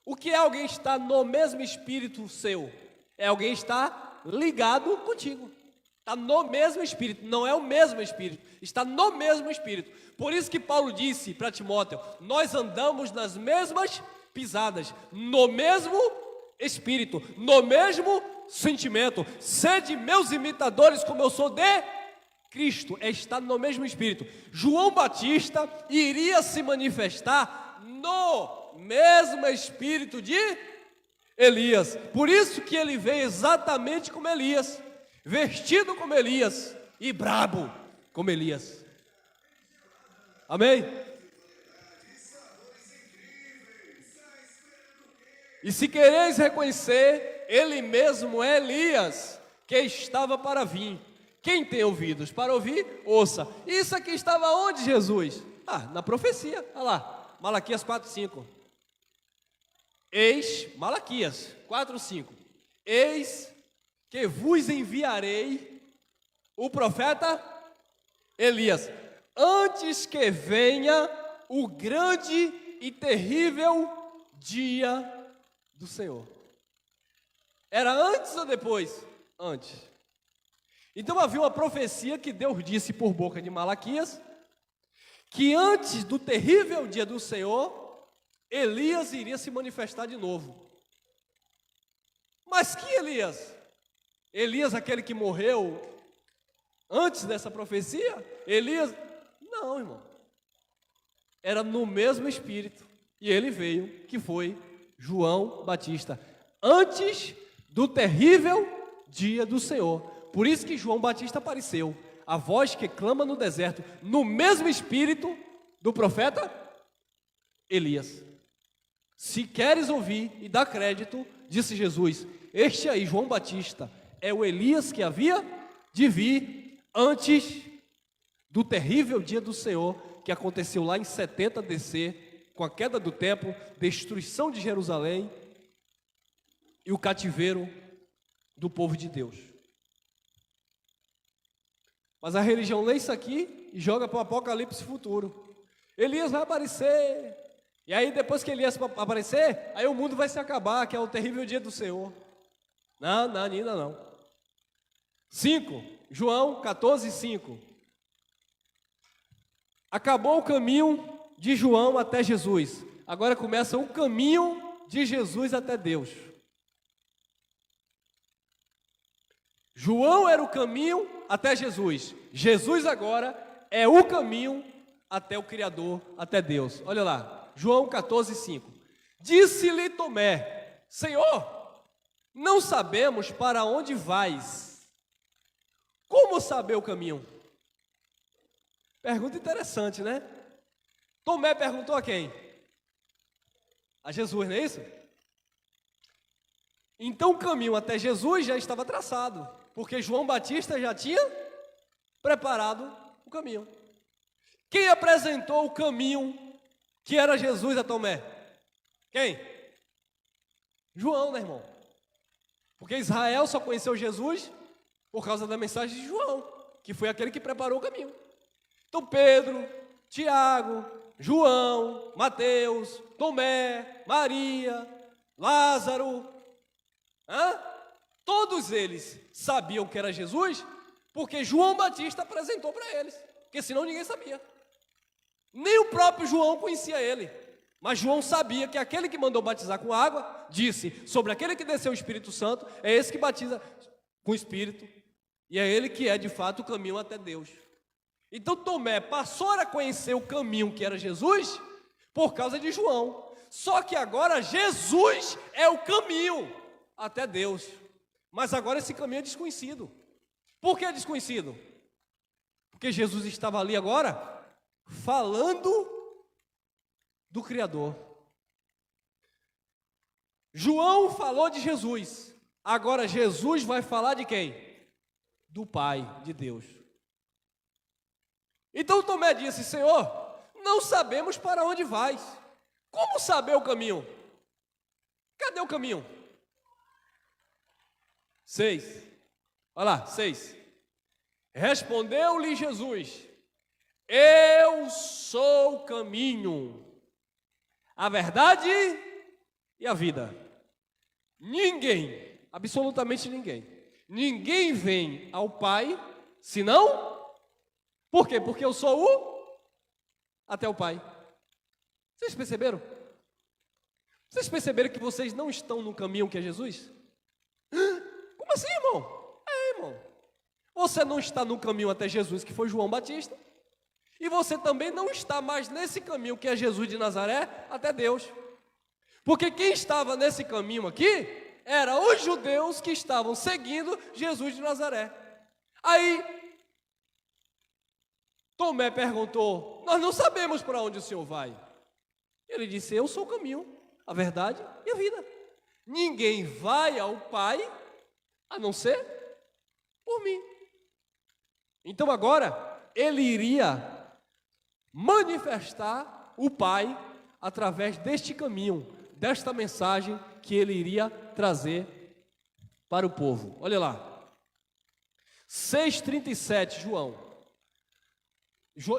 O que é alguém estar no mesmo Espírito seu? É alguém estar ligado contigo. Está no mesmo Espírito, não é o mesmo Espírito, está no mesmo Espírito. Por isso que Paulo disse para Timóteo, nós andamos nas mesmas pisadas, no mesmo Espírito, no mesmo sentimento. Sede meus imitadores como eu sou de Cristo, é estar no mesmo Espírito. João Batista iria se manifestar no mesmo Espírito de Elias. Por isso que ele veio exatamente como Elias, vestido como Elias e brabo como Elias. Amém? E se quereis reconhecer, ele mesmo é Elias, que estava para vir. Quem tem ouvidos para ouvir, ouça. Isso aqui estava onde, Jesus? Na profecia, olha lá, Malaquias 4:5. Eis, Malaquias 4:5. Eis que vos enviarei o profeta Elias, antes que venha o grande e terrível dia do Senhor. Era antes ou depois? Antes. Então havia uma profecia que Deus disse por boca de Malaquias, que antes do terrível dia do Senhor, Elias iria se manifestar de novo. Mas que Elias? Elias, aquele que morreu antes dessa profecia? Elias? Não, irmão. Era no mesmo Espírito. E ele veio, que foi João Batista, antes do terrível dia do Senhor. Por isso que João Batista apareceu, a voz que clama no deserto, no mesmo Espírito do profeta Elias. Se queres ouvir e dar crédito, disse Jesus: este aí, João Batista, é o Elias que havia de vir antes do terrível dia do Senhor, que aconteceu lá em 70 DC, com a queda do templo, destruição de Jerusalém e o cativeiro do povo de Deus. Mas a religião lê isso aqui e joga para o apocalipse futuro. Elias vai aparecer. E aí depois que Elias aparecer, aí o mundo vai se acabar, que é o terrível dia do Senhor. Não, ainda não. 5, João 14, 5. Acabou o caminho de João até Jesus. Agora começa o caminho de Jesus até Deus. João era o caminho até Jesus. Jesus agora é o caminho até o Criador, até Deus. Olha lá, João 14, 5. Disse-lhe Tomé: Senhor, não sabemos para onde vais. Como saber o caminho? Pergunta interessante, né? Tomé perguntou a quem? A Jesus, não é isso? Então o caminho até Jesus já estava traçado, porque João Batista já tinha preparado o caminho. Quem apresentou o caminho que era Jesus a Tomé? Quem? João, né, irmão? Porque Israel só conheceu Jesus por causa da mensagem de João, que foi aquele que preparou o caminho. Então Pedro, Tiago, João, Mateus, Tomé, Maria, Lázaro, todos eles sabiam que era Jesus, porque João Batista apresentou para eles, porque senão ninguém sabia. Nem o próprio João conhecia ele, mas João sabia que aquele que mandou batizar com água, disse sobre aquele que desceu o Espírito Santo, é esse que batiza com o Espírito, e é ele que é de fato o caminho até Deus. Então Tomé passou a conhecer o caminho que era Jesus, por causa de João. Só que agora Jesus é o caminho até Deus, mas agora esse caminho é desconhecido. Por que é desconhecido? Porque Jesus estava ali agora falando do Criador. João falou de Jesus, agora Jesus vai falar de quem? Do Pai, de Deus. Então Tomé disse: Senhor, não sabemos para onde vais. Como saber o caminho? Cadê o caminho? 6. Olha lá, 6. Respondeu-lhe Jesus: eu sou o caminho, a verdade e a vida. Ninguém, absolutamente ninguém vem ao Pai, senão... Por quê? Porque eu sou até o Pai. Vocês perceberam? Vocês perceberam que vocês não estão no caminho que é Jesus? Como assim, irmão? Irmão. Você não está no caminho até Jesus, que foi João Batista. E você também não está mais nesse caminho que é Jesus de Nazaré, até Deus. Porque quem estava nesse caminho aqui, eram os judeus que estavam seguindo Jesus de Nazaré. Aí, Tomé perguntou: nós não sabemos para onde o Senhor vai. Ele disse: eu sou o caminho, a verdade e a vida. Ninguém vai ao Pai, a não ser por mim. Então agora, ele iria manifestar o Pai através deste caminho, desta mensagem que ele iria trazer para o povo. Olha lá, 6,37,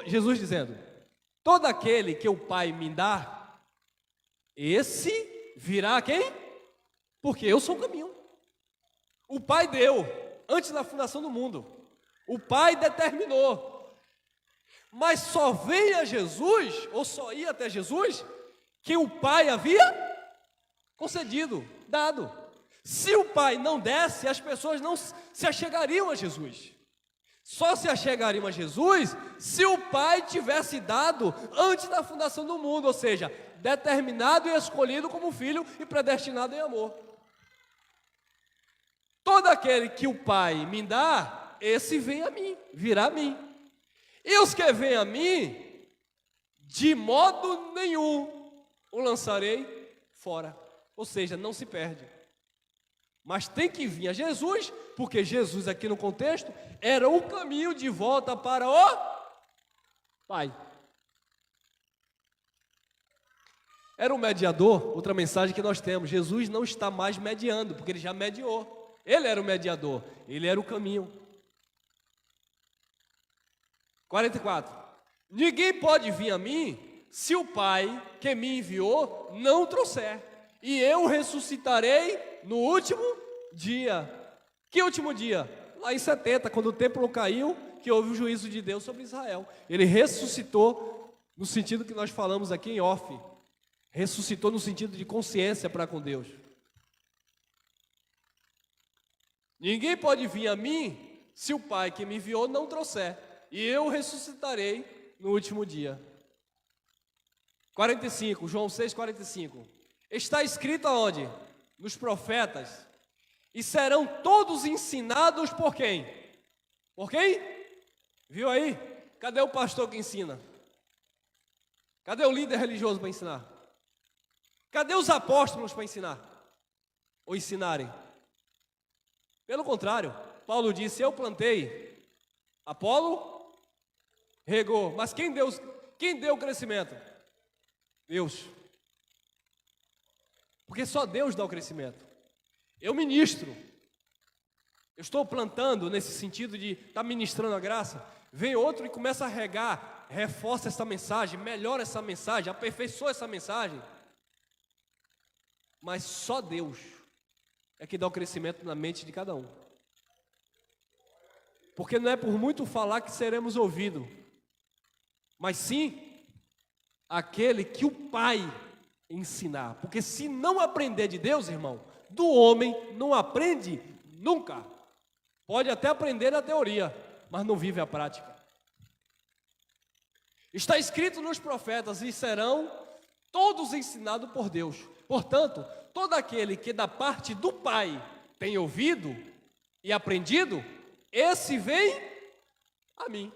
Jesus dizendo: todo aquele que o Pai me dá, esse virá a quem? Porque eu sou o caminho. O Pai deu, antes da fundação do mundo. O Pai determinou. Mas só vem a Jesus, ou só ia até Jesus, que o Pai havia concedido, dado. Se o Pai não desse, as pessoas não se achegariam a Jesus. Só se achegariam a Jesus se o Pai tivesse dado antes da fundação do mundo, ou seja, determinado e escolhido como filho e predestinado em amor. Todo aquele que o Pai me dá, esse vem a mim, virá a mim. E os que vêm a mim, de modo nenhum o lançarei fora. Ou seja, não se perde. Mas tem que vir a Jesus, porque Jesus aqui no contexto era o caminho de volta para o Pai. Era o mediador, outra mensagem que nós temos. Jesus não está mais mediando, porque ele já mediou. Ele era o mediador, ele era o caminho. 44. Ninguém pode vir a mim se o Pai que me enviou não trouxer. E eu ressuscitarei no último dia. Que último dia? Lá em 70, quando o templo caiu, que houve o juízo de Deus sobre Israel. Ele ressuscitou no sentido que nós falamos aqui em off. Ressuscitou no sentido de consciência para com Deus. Ninguém pode vir a mim se o Pai que me enviou não trouxer. E eu ressuscitarei no último dia. 45, João 6,45. Está escrito aonde? Nos profetas. E serão todos ensinados por quem? Por quem? Viu aí? Cadê o pastor que ensina? Cadê o líder religioso para ensinar? Cadê os apóstolos para ensinar? Ou ensinarem? Pelo contrário, Paulo disse, eu plantei, Apolo regou, mas quem deu o crescimento? Deus. Porque só Deus dá o crescimento. Eu ministro. Eu estou plantando nesse sentido de estar ministrando a graça. Vem outro e começa a regar, reforça essa mensagem, melhora essa mensagem, aperfeiçoa essa mensagem. Mas só Deus é que dá o crescimento na mente de cada um. Porque não é por muito falar que seremos ouvidos, mas sim aquele que o Pai ensinar. Porque se não aprender de Deus, irmão, do homem não aprende nunca. Pode até aprender na teoria, mas não vive a prática. Está escrito nos profetas, e serão todos ensinados por Deus. Portanto, todo aquele que da parte do Pai tem ouvido e aprendido, esse vem a mim.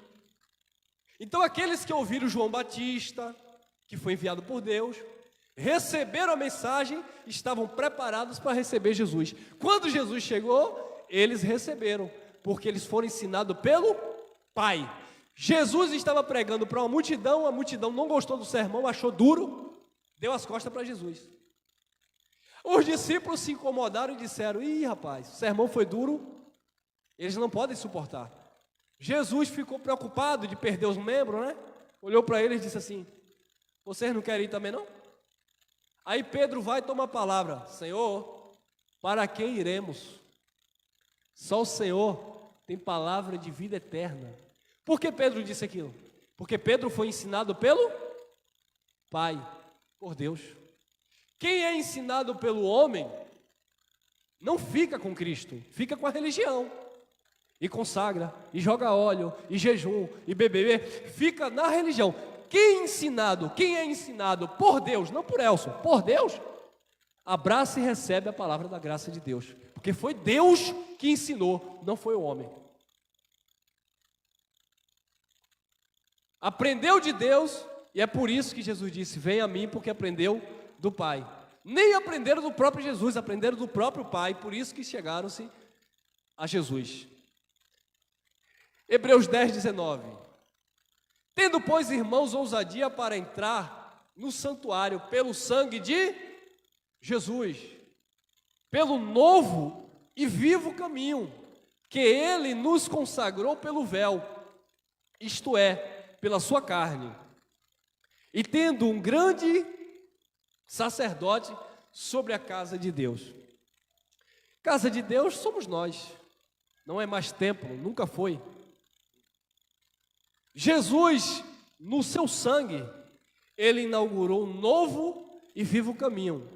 Então aqueles que ouviram João Batista, que foi enviado por Deus, receberam a mensagem, estavam preparados para receber Jesus. Quando Jesus chegou, eles receberam, porque eles foram ensinados pelo Pai. Jesus estava pregando para uma multidão, a multidão não gostou do sermão, achou duro, deu as costas para Jesus. Os discípulos se incomodaram e disseram, ih rapaz, o sermão foi duro, eles não podem suportar. Jesus ficou preocupado de perder os membros, né? Olhou para eles e disse assim, vocês não querem ir também não? Aí Pedro vai tomar a palavra, Senhor, para quem iremos? Só o Senhor tem palavra de vida eterna. Por que Pedro disse aquilo? Porque Pedro foi ensinado pelo Pai, por Deus. Quem é ensinado pelo homem, não fica com Cristo, fica com a religião. E consagra, e joga óleo, e jejum, e bebê, fica na religião. Quem é ensinado por Deus, não por Elson, por Deus, abraça e recebe a palavra da graça de Deus. Porque foi Deus que ensinou, não foi o homem. Aprendeu de Deus, e é por isso que Jesus disse, vem a mim, porque aprendeu do Pai. Nem aprenderam do próprio Jesus, aprenderam do próprio Pai, por isso que chegaram-se a Jesus. Hebreus 10, 19. Tendo, pois, irmãos, ousadia para entrar no santuário pelo sangue de Jesus, pelo novo e vivo caminho, que Ele nos consagrou pelo véu, isto é, pela sua carne, e tendo um grande sacerdote sobre a casa de Deus. Casa de Deus somos nós, não é mais templo, nunca foi. Jesus, no seu sangue, Ele inaugurou um novo e vivo caminho.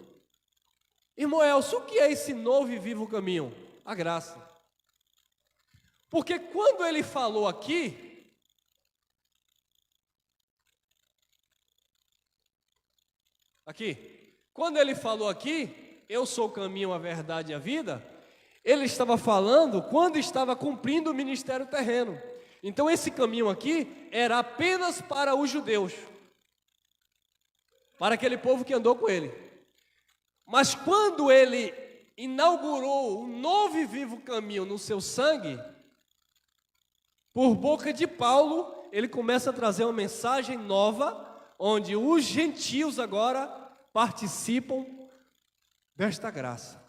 Irmão Elcio, o que é esse novo e vivo caminho? A graça. Porque quando Ele falou aqui, quando Ele falou aqui, eu sou o caminho, a verdade e a vida, Ele estava falando quando estava cumprindo o ministério terreno. Então esse caminho aqui era apenas para os judeus, para aquele povo que andou com ele. Mas quando ele inaugurou um novo e vivo caminho no seu sangue, por boca de Paulo, ele começa a trazer uma mensagem nova, onde os gentios agora participam desta graça.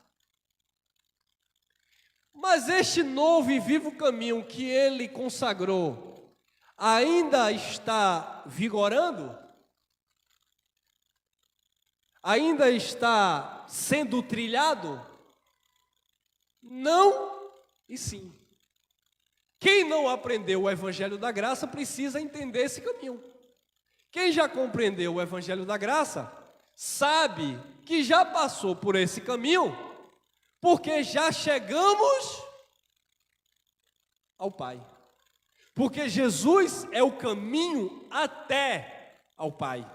Mas este novo e vivo caminho que ele consagrou ainda está vigorando? Ainda está sendo trilhado? Não e sim. Quem não aprendeu o Evangelho da Graça precisa entender esse caminho. Quem já compreendeu o Evangelho da Graça sabe que já passou por esse caminho, porque já chegamos ao Pai. Porque Jesus é o caminho até ao Pai.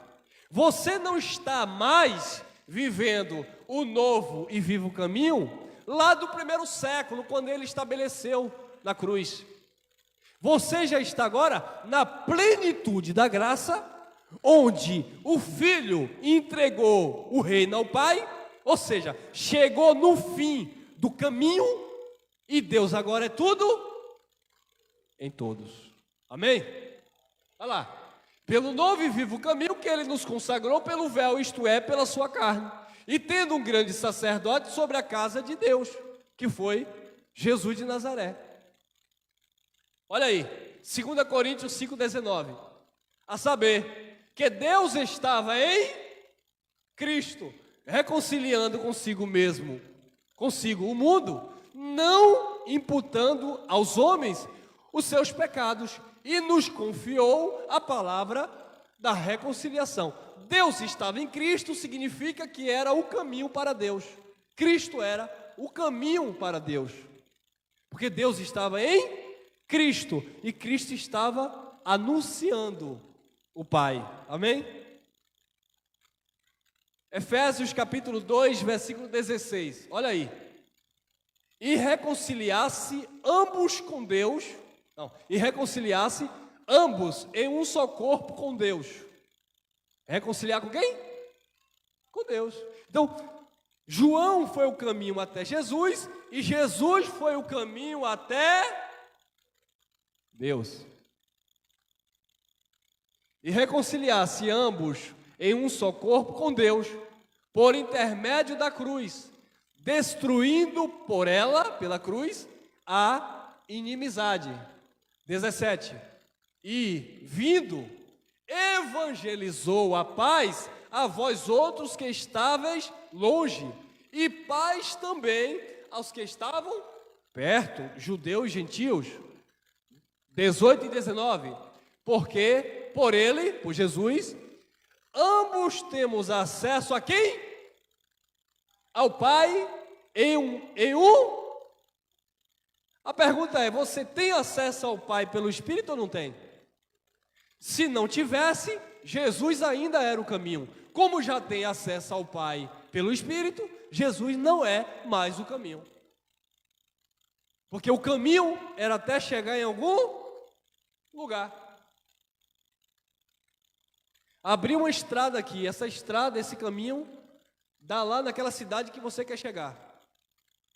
Você não está mais vivendo o novo e vivo caminho lá do primeiro século, quando ele estabeleceu na cruz. Você já está agora na plenitude da graça, onde o Filho entregou o reino ao Pai, ou seja, chegou no fim do caminho, e Deus agora é tudo em todos. Amém? Olha lá. Pelo novo e vivo caminho que ele nos consagrou pelo véu, isto é, pela sua carne, e tendo um grande sacerdote sobre a casa de Deus, que foi Jesus de Nazaré. Olha aí, 2 Coríntios 5,19, a saber, que Deus estava em Cristo, reconciliando consigo mesmo, consigo o mundo, não imputando aos homens os seus pecados, e nos confiou a palavra da reconciliação. Deus estava em Cristo, significa que era o caminho para Deus. Cristo era o caminho para Deus, porque Deus estava em Cristo, e Cristo estava anunciando o Pai. Amém? Efésios capítulo 2, versículo 16, olha aí. E reconciliasse ambos com Deus, e reconciliasse ambos em um só corpo com Deus. Reconciliar com quem? Com Deus. Então, João foi o caminho até Jesus, e Jesus foi o caminho até Deus. E reconciliasse ambos em um só corpo com Deus, por intermédio da cruz, destruindo por ela, pela cruz, a inimizade. 17. E, vindo, evangelizou a paz a vós outros que estáveis longe, e paz também aos que estavam perto, judeus e gentios. 18 e 19. Porque, por ele, por Jesus, ambos temos acesso a quem? Ao Pai em um. A pergunta é, você tem acesso ao Pai pelo Espírito ou não tem? Se não tivesse, Jesus ainda era o caminho. Como já tem acesso ao Pai pelo Espírito, Jesus não é mais o caminho. Porque o caminho era até chegar em algum lugar. Abrir uma estrada aqui, essa estrada, esse caminho, dá lá naquela cidade que você quer chegar.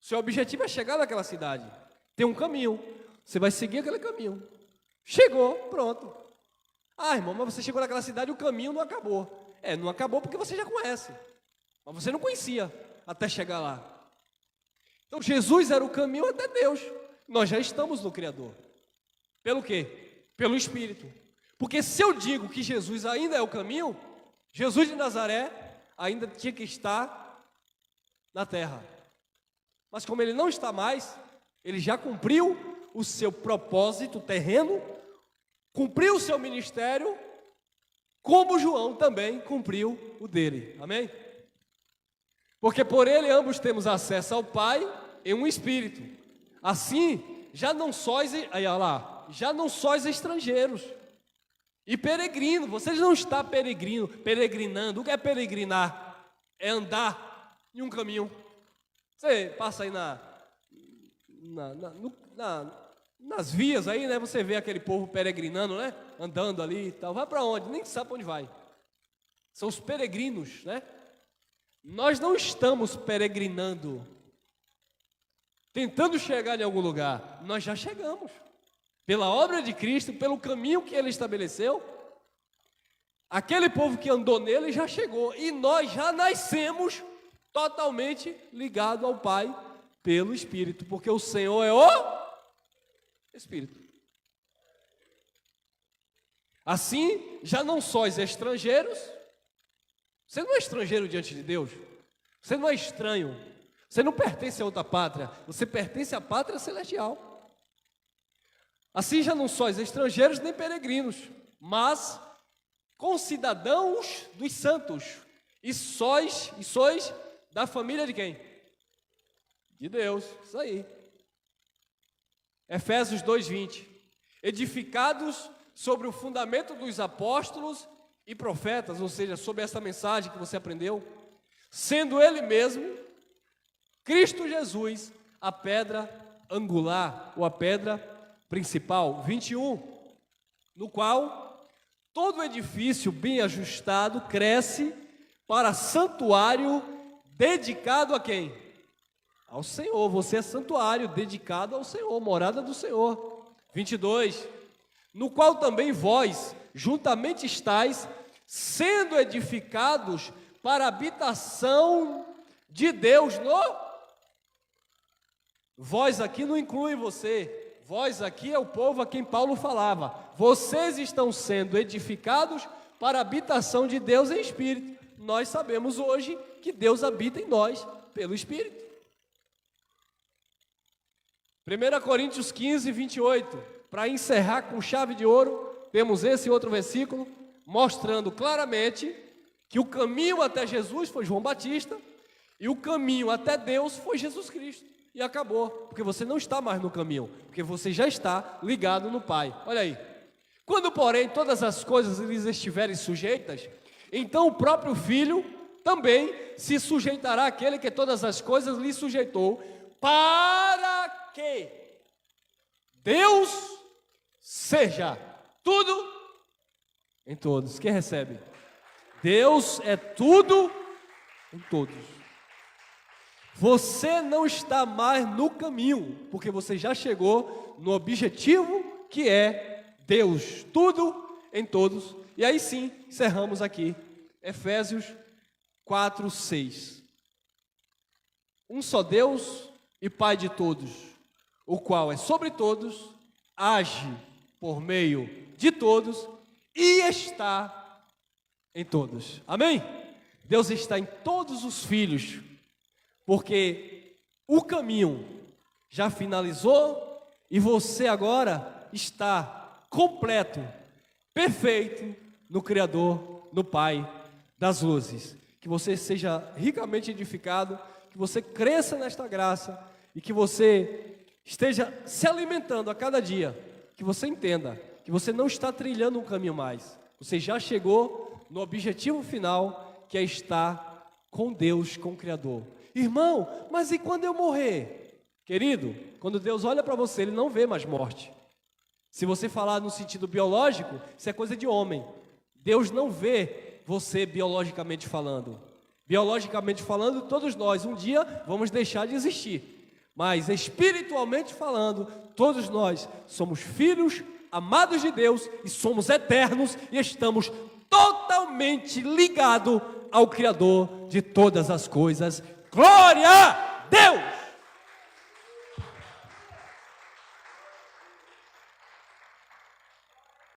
Seu objetivo é chegar naquela cidade. Tem um caminho, você vai seguir aquele caminho. Chegou, pronto. Ah, irmão, mas você chegou naquela cidade e o caminho não acabou. Não acabou porque você já conhece, mas você não conhecia até chegar lá. Então Jesus era o caminho até Deus. Nós já estamos no Criador. Pelo quê? Pelo Espírito. Porque se eu digo que Jesus ainda é o caminho, Jesus de Nazaré ainda tinha que estar na terra. Mas como ele não está mais, ele já cumpriu o seu propósito terreno, cumpriu o seu ministério, como João também cumpriu o dele. Amém? Porque por ele ambos temos acesso ao Pai em um Espírito. Assim, já não sois estrangeiros e peregrinos. Vocês não estão peregrinando. O que é peregrinar? É andar em um caminho. Você passa aí nas vias aí, né? Você vê aquele povo peregrinando, né? Andando ali e tal. Vai para onde? Nem sabe para onde vai. São os peregrinos, né? Nós não estamos peregrinando tentando chegar em algum lugar. Nós já chegamos. Pela obra de Cristo, pelo caminho que Ele estabeleceu. Aquele povo que andou nele já chegou. E nós já nascemos totalmente ligados ao Pai pelo Espírito. Porque o Senhor é o Espírito. Assim, já não sois estrangeiros. Você não é estrangeiro diante de Deus. Você não é estranho. Você não pertence a outra pátria. Você pertence à pátria celestial. Assim já não sois estrangeiros nem peregrinos, mas concidadãos dos santos. E sois da família de quem? De Deus. Isso aí. Efésios 2:20. Edificados sobre o fundamento dos apóstolos e profetas, ou seja, sobre essa mensagem que você aprendeu, sendo Ele mesmo, Cristo Jesus, a pedra angular, ou a pedra principal. 21, no qual todo edifício bem ajustado cresce para santuário dedicado a quem? Ao Senhor. Você é santuário dedicado ao Senhor, morada do Senhor. 22, no qual também vós juntamente estáis sendo edificados para a habitação de Deus no... Vós aqui não inclui você, vós aqui é o povo a quem Paulo falava. Vocês estão sendo edificados para a habitação de Deus em Espírito. Nós sabemos hoje que Deus habita em nós pelo Espírito. 1 Coríntios 15, 28, para encerrar com chave de ouro, temos esse outro versículo, mostrando claramente que o caminho até Jesus foi João Batista, e o caminho até Deus foi Jesus Cristo. E acabou, porque você não está mais no caminho, porque você já está ligado no Pai. Olha aí. Quando, porém, todas as coisas lhes estiverem sujeitas, então o próprio Filho também se sujeitará àquele que todas as coisas lhe sujeitou, para que Deus seja tudo em todos. Quem recebe? Deus é tudo em todos. Você não está mais no caminho, porque você já chegou no objetivo que é Deus, tudo em todos. E aí sim, encerramos aqui, Efésios 4, 6. Um só Deus e Pai de todos, o qual é sobre todos, age por meio de todos e está em todos. Amém? Deus está em todos os filhos, porque o caminho já finalizou e você agora está completo, perfeito no Criador, no Pai das luzes. Que você seja ricamente edificado, que você cresça nesta graça e que você esteja se alimentando a cada dia, que você entenda que você não está trilhando um caminho mais, você já chegou no objetivo final, que é estar com Deus, com o Criador. Irmão, mas e quando eu morrer? Querido, quando Deus olha para você, Ele não vê mais morte. Se você falar no sentido biológico, isso é coisa de homem. Deus não vê você biologicamente falando. Biologicamente falando, todos nós um dia vamos deixar de existir. Mas espiritualmente falando, todos nós somos filhos amados de Deus e somos eternos e estamos totalmente ligados ao Criador de todas as coisas. Glória a Deus!